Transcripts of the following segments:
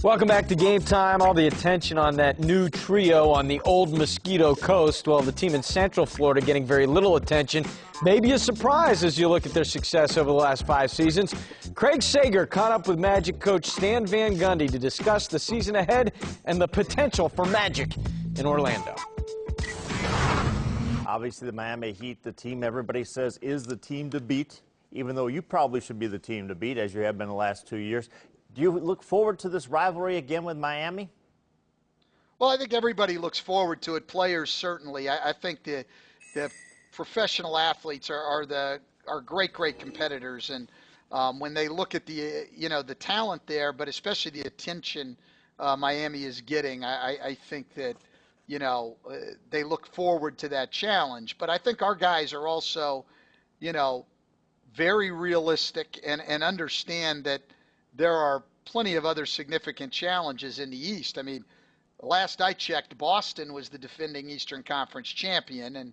Welcome back to Game Time. All the attention on that new trio on the old Mosquito Coast. Well, the team in Central Florida getting very little attention. Maybe a surprise as you look at their success over the last 5 seasons. Craig Sager caught up with Magic coach Stan Van Gundy to discuss the season ahead and the potential for Magic in Orlando. Obviously, the Miami Heat, the team everybody says is the team to beat, even though you probably should be the team to beat, as you have been the last 2 years. Do you look forward to this rivalry again with Miami? Well, I think everybody looks forward to it. Players certainly. I think the professional athletes are great competitors, and when they look at the talent there, but especially the attention Miami is getting, I think that they look forward to that challenge. But I think our guys are also very realistic and understand that there are plenty of other significant challenges in the East. I mean, last I checked, Boston was the defending Eastern Conference champion, and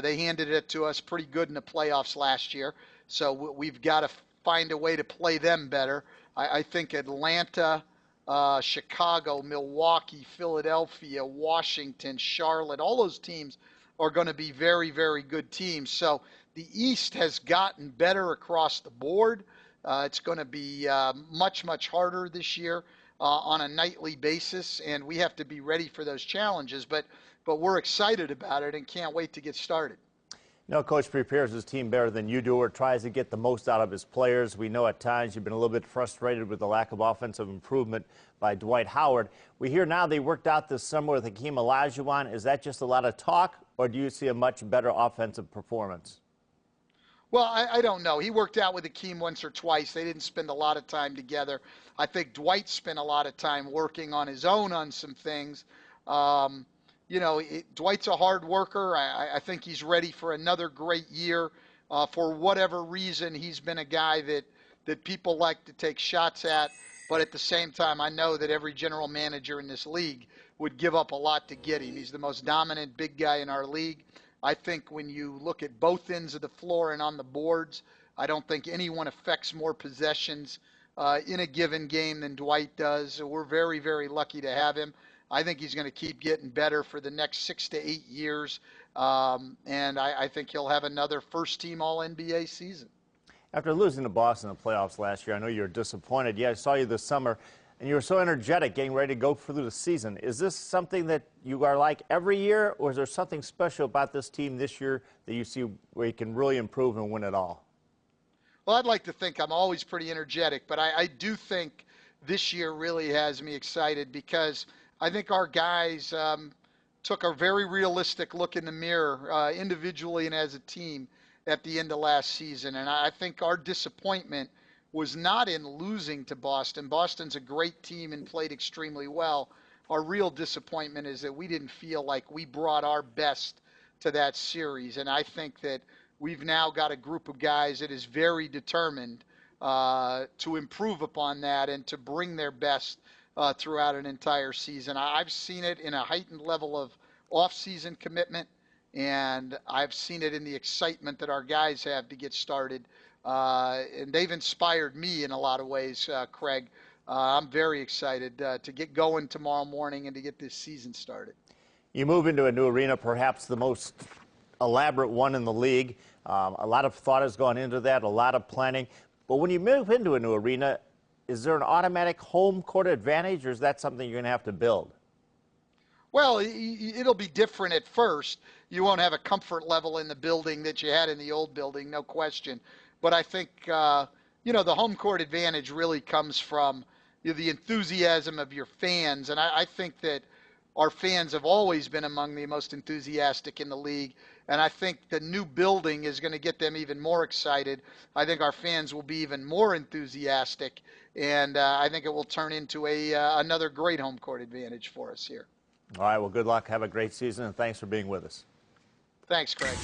they handed it to us pretty good in the playoffs last year. So we've got to find a way to play them better. I think Atlanta, Chicago, Milwaukee, Philadelphia, Washington, Charlotte, all those teams are going to be very, very good teams. So the East has gotten better across the board. It's going to be much harder this year on a nightly basis, and we have to be ready for those challenges. But we're excited about it and can't wait to get started. Coach prepares his team better than you do, or tries to get the most out of his players. We know at times you've been a little bit frustrated with the lack of offensive improvement by Dwight Howard. We hear now they worked out this summer with Hakeem Olajuwon. Is that just a lot of talk, or do you see a much better offensive performance? Well, I don't know. He worked out with Hakeem once or twice. They didn't spend a lot of time together. I think Dwight spent a lot of time working on his own on some things. Dwight's a hard worker. I think he's ready for another great year. For whatever reason, he's been a guy that people like to take shots at. But at the same time, I know that every general manager in this league would give up a lot to get him. He's the most dominant big guy in our league. I think when you look at both ends of the floor and on the boards, I don't think anyone affects more possessions in a given game than Dwight does. So we're very, very lucky to have him. I think he's going to keep getting better for the next 6 to 8 years, and I think he'll have another first-team All-NBA season. After losing to Boston in the playoffs last year, I know you were disappointed. Yeah, I saw you this summer, and you were so energetic getting ready to go through the season. Is this something that you are like every year, or is there something special about this team this year that you see where you can really improve and win it all? Well, I'd like to think I'm always pretty energetic, but I do think this year really has me excited because I think our guys took a very realistic look in the mirror individually and as a team at the end of last season. And I think our disappointment was not in losing to Boston. Boston's a great team and played extremely well. Our real disappointment is that we didn't feel like we brought our best to that series. And I think that we've now got a group of guys that is very determined to improve upon that and to bring their best throughout an entire season. I've seen it in a heightened level of off-season commitment, and I've seen it in the excitement that our guys have to get started. And they've inspired me in a lot of ways, Craig. I'm very excited to get going tomorrow morning and to get this season started. You move into a new arena, perhaps the most elaborate one in the league. A lot of thought has gone into that, a lot of planning. But when you move into a new arena, is there an automatic home court advantage, or is that something you're going to have to build? Well, it'll be different at first. You won't have a comfort level in the building that you had in the old building, no question. But I think, the home court advantage really comes from the enthusiasm of your fans. And I think that our fans have always been among the most enthusiastic in the league. And I think the new building is going to get them even more excited. I think our fans will be even more enthusiastic. And I think it will turn into another great home court advantage for us here. All right, well, good luck. Have a great season, and thanks for being with us. Thanks, Craig.